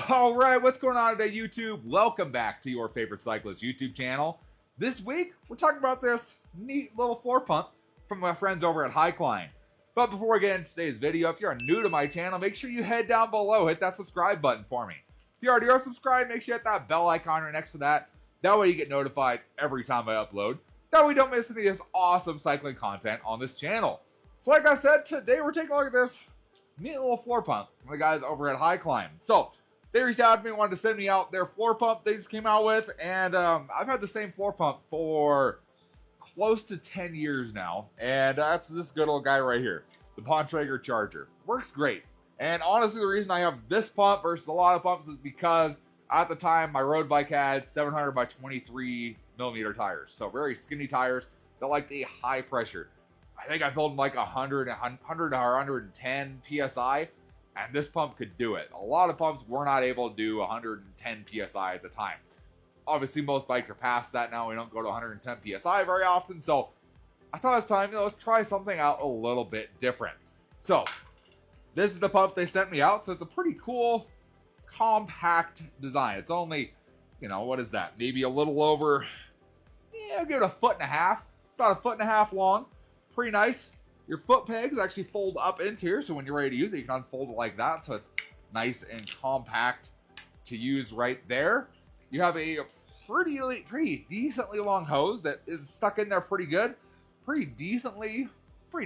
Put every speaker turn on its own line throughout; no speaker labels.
All right, what's going on today, YouTube? Welcome back to your favorite cyclist YouTube channel. This week, we're talking about this neat little floor pump from my friends over at Hycline. But before we get into today's video, if you're new to my channel, make sure you head down below, hit that subscribe button for me. If you already are subscribed, make sure you hit that bell icon right next to that. That way you get notified every time I upload. That way you don't miss any of this awesome cycling content on this channel. So like I said, today we're taking a look at this neat little floor pump from the guys over at Hycline. So, they reached out to me, wanted to send me out their floor pump they just came out with, and I've had the same floor pump for close to 10 years now, and that's this good old guy right here, the Bontrager Charger. Works great, and honestly the reason I have this pump versus a lot of pumps is because at the time my road bike had 700 by 23 millimeter tires, so very skinny tires that liked a high pressure. I think I filled them like 100 or 110 PSI, and this pump could do it. A lot of pumps were not able to do 110 PSI at the time. Obviously, most bikes are past that now. We don't go to 110 PSI very often, so I thought it's time, let's try something out a little bit different. So, this is the pump they sent me out, so it's a pretty cool, compact design. It's only, what is that? Maybe a little over, I'll give it a foot and a half. About a foot and a half long. Pretty nice. Your foot pegs actually fold up into here, so when you're ready to use it, you can unfold it like that, so it's nice and compact to use right there. You have a pretty decently long hose that is stuck in there pretty good. Pretty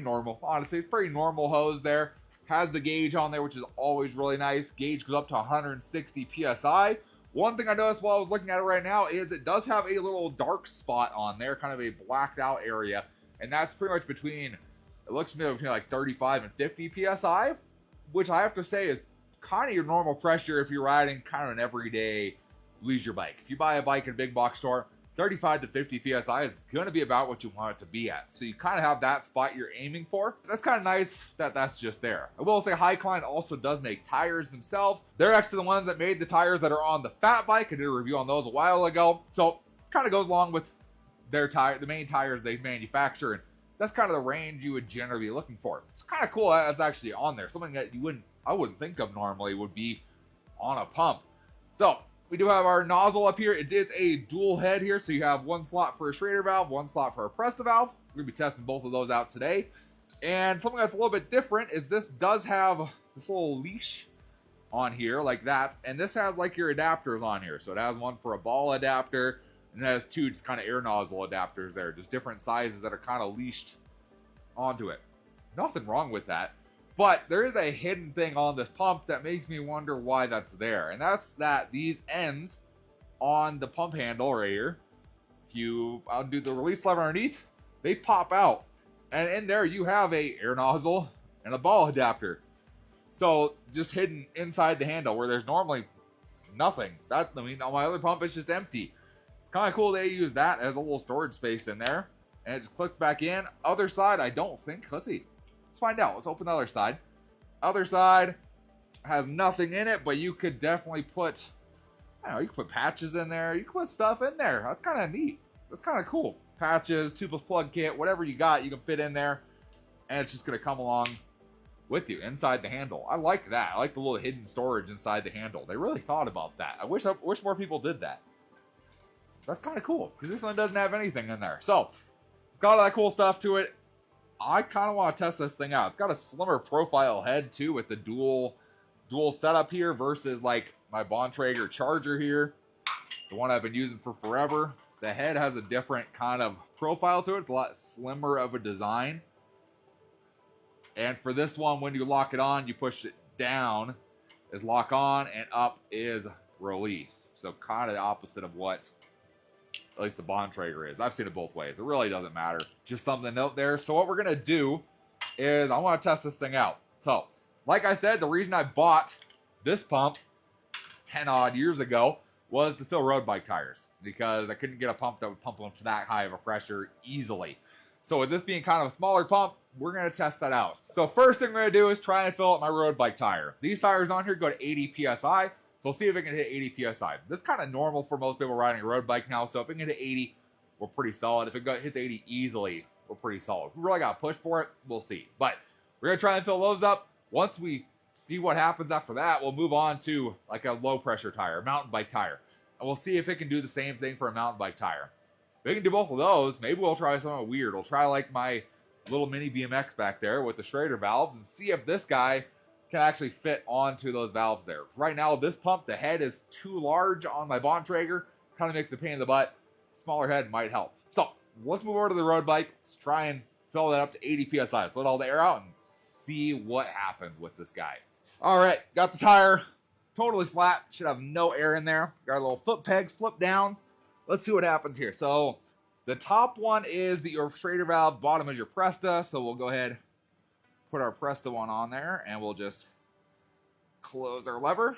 normal, honestly. It's pretty normal hose there. Has the gauge on there, which is always really nice. Gauge goes up to 160 PSI. One thing I noticed while I was looking at it right now is it does have a little dark spot on there, kind of a blacked out area, and that's pretty much between... It looks to me between like 35 and 50 PSI, which I have to say is kind of your normal pressure if you're riding kind of an everyday leisure bike. If you buy a bike in a big box store, 35 to 50 PSI is going to be about what you want it to be at. So you kind of have that spot you're aiming for. That's kind of nice that that's just there. I will say Hycline also does make tires themselves. They're actually the ones that made the tires that are on the fat bike. I did a review on those a while ago. So kind of goes along with their tire, the main tires they manufacture, and that's kind of the range you would generally be looking for. It's kind of cool that's actually on there. Something that I wouldn't think of normally would be on a pump. So we do have our nozzle up here. It is a dual head here, so you have one slot for a Schrader valve, one slot for a Presta valve. We're gonna be testing both of those out today. And something that's a little bit different is this does have this little leash on here like that, and this has like your adapters on here. So it has one for a ball adapter, and it has two just kind of air nozzle adapters there, just different sizes that are kind of leashed onto it. Nothing wrong with that, but there is a hidden thing on this pump that makes me wonder why that's there, and that's that these ends on the pump handle right here, if you undo the release lever underneath, they pop out, and in there you have a air nozzle and a ball adapter. So just hidden inside the handle where there's normally nothing. On my other pump it's just empty. Kind of cool they use that as a little storage space in there, and it just clicks back in. Other side, I don't think. Let's see. Let's find out. Let's open the other side. Other side has nothing in it, but you could definitely put, you could put patches in there. You could put stuff in there. That's kind of neat. That's kind of cool. Patches, tubeless plug kit, whatever you got, you can fit in there, and it's just going to come along with you inside the handle. I like that. I like the little hidden storage inside the handle. They really thought about that. I wish more people did that. That's kind of cool, because this one doesn't have anything in there. So, it's got all that cool stuff to it. I kind of want to test this thing out. It's got a slimmer profile head, too, with the dual setup here versus, like, my Bontrager Charger here, the one I've been using for forever. The head has a different kind of profile to it. It's a lot slimmer of a design. And for this one, when you lock it on, you push it down is lock on, and up is release. So, kind of the opposite of what at least the Bontrager is. I've seen it both ways. It really doesn't matter. Just something to note there. So what we're going to do is I want to test this thing out. So, like I said, the reason I bought this pump 10 odd years ago was to fill road bike tires, because I couldn't get a pump that would pump them to that high of a pressure easily. So with this being kind of a smaller pump, we're going to test that out. So first thing we're going to do is try and fill up my road bike tire. These tires on here go to 80 PSI. So we'll see if it can hit 80 PSI. That's kind of normal for most people riding a road bike now. So if it can hit 80, we're pretty solid. If it hits 80 easily, we're pretty solid. If we really got to push for it, we'll see. But we're going to try and fill those up. Once we see what happens after that. We'll move on to like a low pressure tire, a mountain bike tire. And we'll see if it can do the same thing for a mountain bike tire. If we can do both of those, maybe we'll try something weird. We'll try like my little mini BMX back there with the Schrader valves and see if this guy can actually fit onto those valves there. Right now, this pump, the head is too large on my Bontrager. Kind of makes a pain in the butt. Smaller head might help. So let's move over to the road bike. Let's try and fill that up to 80 PSI. So let all the air out and see what happens with this guy. All right, got the tire totally flat. Should have no air in there. Got a little foot pegs flip down. Let's see what happens here. So the top one is your Schrader valve. Bottom is your Presta. So we'll go ahead, put our Presta one on there, and we'll just close our lever.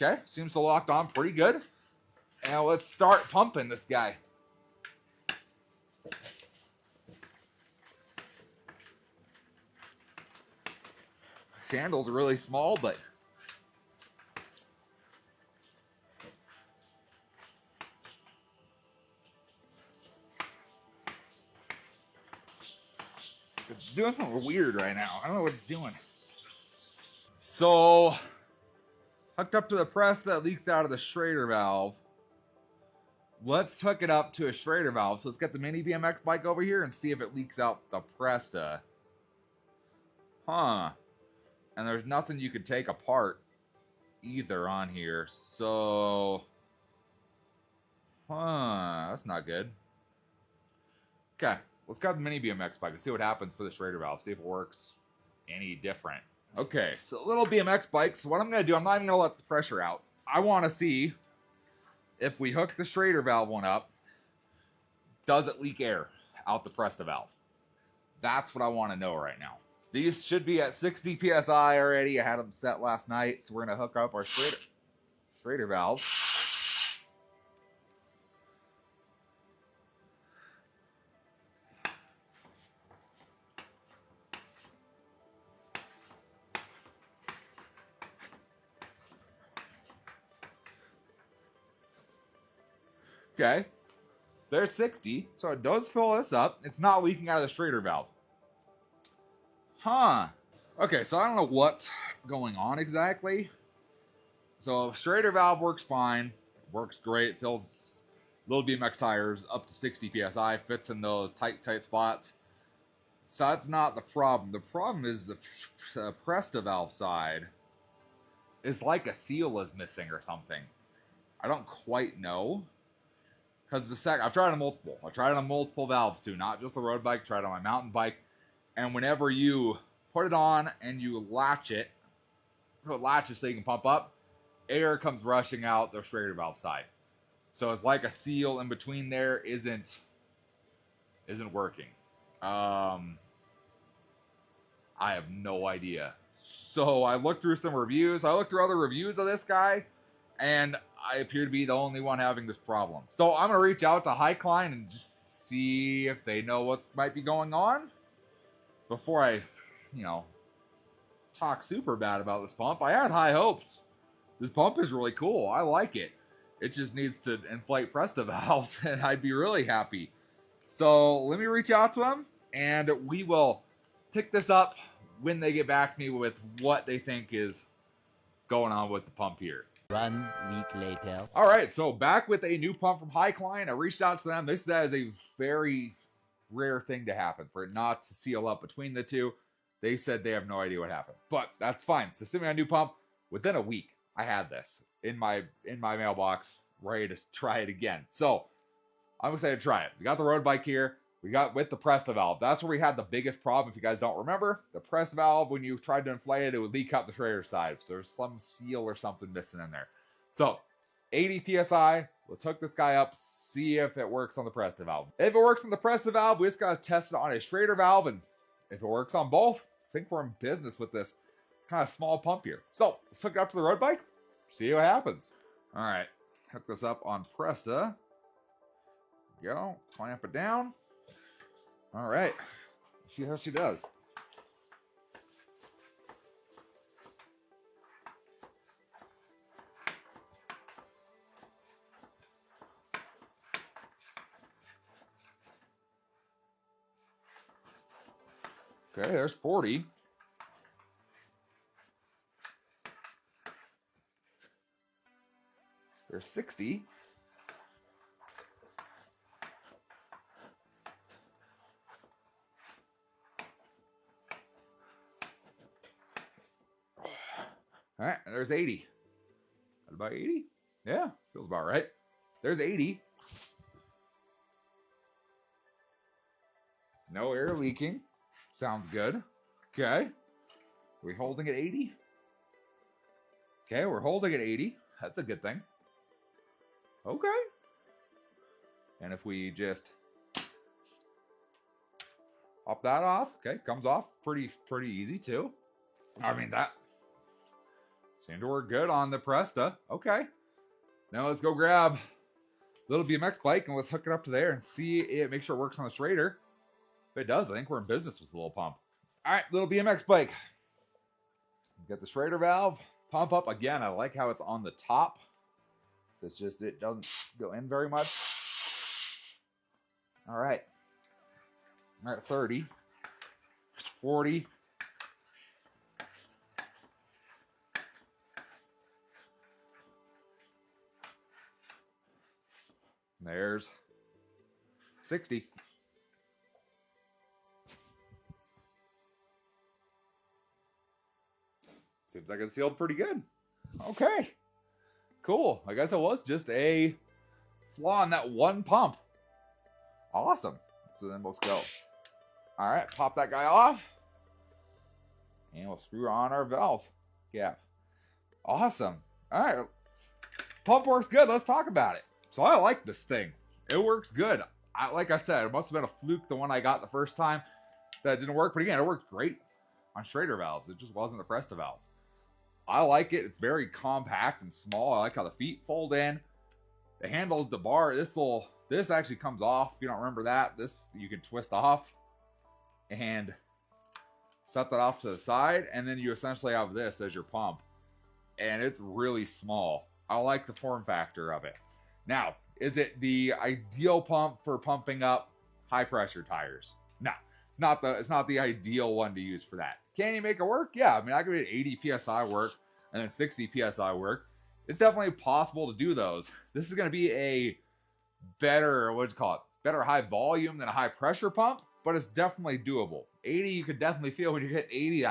Okay, seems to locked on pretty good. And let's start pumping this guy. Handle's really small, but it's doing something weird right now. I don't know what it's doing. So, hooked up to the press that leaks out of the Schrader valve. Let's hook it up to a Schrader valve. So let's get the mini BMX bike over here and see if it leaks out the Presta. Huh. And there's nothing you could take apart either on here. So, that's not good. Okay, let's grab the mini BMX bike and see what happens for the Schrader valve. See if it works any different. Okay, so little BMX bike. So what I'm going to do, I'm not even going to let the pressure out. I want to see if we hook the Schrader valve one up, does it leak air out the Presta valve? That's what I want to know right now. These should be at 60 PSI already. I had them set last night, so we're going to hook up our Schrader valve. Okay, there's 60, so it does fill this up. It's not leaking out of the Schrader valve. Huh. Okay, so I don't know what's going on exactly. So Schrader valve works fine, works great, fills little BMX tires up to 60 PSI, fits in those tight spots. So that's not the problem. The problem is the Presta valve side is like a seal is missing or something. I don't quite know. Because I've tried on multiple. I tried it on multiple valves too, not just the road bike. Tried it on my mountain bike. And whenever you put it on and you latch it, so it latches so you can pump up, air comes rushing out the Schrader valve side. So it's like a seal in between there isn't working. I have no idea. So I looked through some reviews. I looked through other reviews of this guy, and I appear to be the only one having this problem. So I'm going to reach out to Hycline and just see if they know what might be going on before I, talk super bad about this pump. I had high hopes. This pump is really cool. I like it. It just needs to inflate Presta valves, and I'd be really happy. So let me reach out to them, and we will pick this up when they get back to me with what they think is going on with the pump here.
1 week later.
All right, so back with a new pump from Hycline. I reached out to them. They said that is a very rare thing to happen, for it not to seal up between the two. They said they have no idea what happened, but that's fine. So send me a new pump. Within a week, I had this in my mailbox, ready to try it again. So I'm excited to try it. We got the road bike here. We got with the Presta valve. That's where we had the biggest problem. If you guys don't remember, the Presta valve, when you tried to inflate it, it would leak out the Schrader side. So there's some seal or something missing in there. So 80 PSI. Let's hook this guy up, see if it works on the Presta valve. If it works on the Presta valve, we just got to test it on a Schrader valve. And if it works on both, I think we're in business with this kind of small pump here. So let's hook it up to the road bike, see what happens. All right, hook this up on Presta. Go, clamp it down. All right, see how she does. Okay, there's 40. There's 60. All right, there's 80. What about 80? Yeah, feels about right. There's 80. No air leaking. Sounds good. Okay. Are we holding at 80? Okay, we're holding at 80. That's a good thing. Okay. And if we just pop that off, okay, comes off pretty easy too. I mean, that seemed to work good on the Presta. Okay. Now let's go grab little BMX bike and let's hook it up to there and see it, make sure it works on the Schrader. If it does, I think we're in business with the little pump. All right, little BMX bike. Get the Schrader valve, pump up. Again, I like how it's on the top. So it's just, it doesn't go in very much. All right. All right, 30, 40. There's 60. Seems like it's sealed pretty good. Okay. Cool. I guess it was just a flaw in that one pump. Awesome. So then let's go. All right, pop that guy off. And we'll screw on our valve cap. Awesome. All right. Pump works good. Let's talk about it. So I like this thing. It works good. Like I said, it must have been a fluke, the one I got the first time that didn't work. But again, it worked great on Schrader valves. It just wasn't the Presta valves. I like it. It's very compact and small. I like how the feet fold in. The handles, the bar, this actually comes off. If you don't remember that, this you can twist off and set that off to the side. And then you essentially have this as your pump. And it's really small. I like the form factor of it. Now, is it the ideal pump for pumping up high pressure tires? No, it's not the ideal one to use for that. Can you make it work? Yeah, I mean, I can make 80 PSI work and then 60 PSI work. It's definitely possible to do those. This is going to be a better, better high volume than a high pressure pump, but it's definitely doable. 80, you could definitely feel when you hit 80,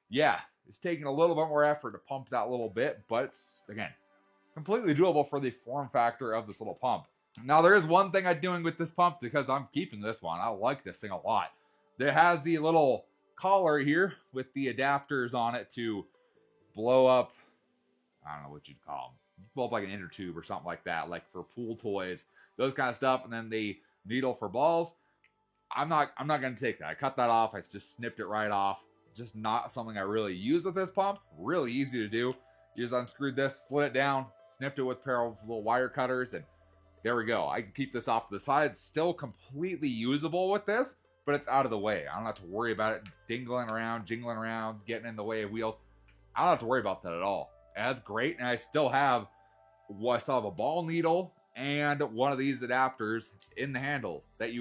yeah, it's taking a little bit more effort to pump that little bit, but it's, again, completely doable for the form factor of this little pump. Now, there is one thing I'm doing with this pump because I'm keeping this one. I like this thing a lot. It has the little collar here with the adapters on it to blow up, I don't know what you'd call them, blow up like an inner tube or something like that, like for pool toys, those kind of stuff. And then the needle for balls. I'm not going to take that. I cut that off. I just snipped it right off. Just not something I really use with this pump. Really easy to do. You just unscrewed this, slid it down, snipped it with a pair of little wire cutters, and there we go. I can keep this off to the side. It's still completely usable with this, but it's out of the way. I don't have to worry about it jingling around, getting in the way of wheels. I don't have to worry about that at all. And that's great. And I still have a ball needle and one of these adapters in the handles that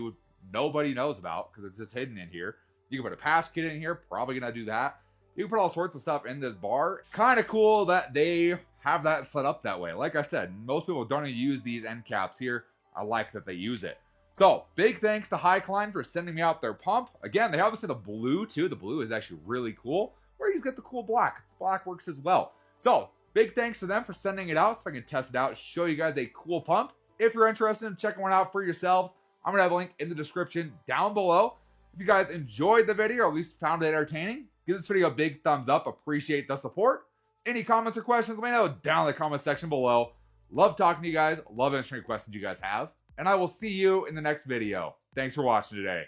nobody knows about because it's just hidden in here. You can put a patch kit in here, probably gonna do that. You can put all sorts of stuff in this bar. Kind of cool that they have that set up that way. Like I said, most people don't even use these end caps here. I like that they use it. So, big thanks to Hycline for sending me out their pump. Again, they have this in the blue too. The blue is actually really cool. Or you just get the cool black. Black works as well. So, big thanks to them for sending it out so I can test it out, show you guys a cool pump. If you're interested in checking one out for yourselves, I'm going to have a link in the description down below. If you guys enjoyed the video or at least found it entertaining, give this video a big thumbs up. Appreciate the support. Any comments or questions, let me know down in the comment section below. Love talking to you guys. Love answering questions you guys have. And I will see you in the next video. Thanks for watching today.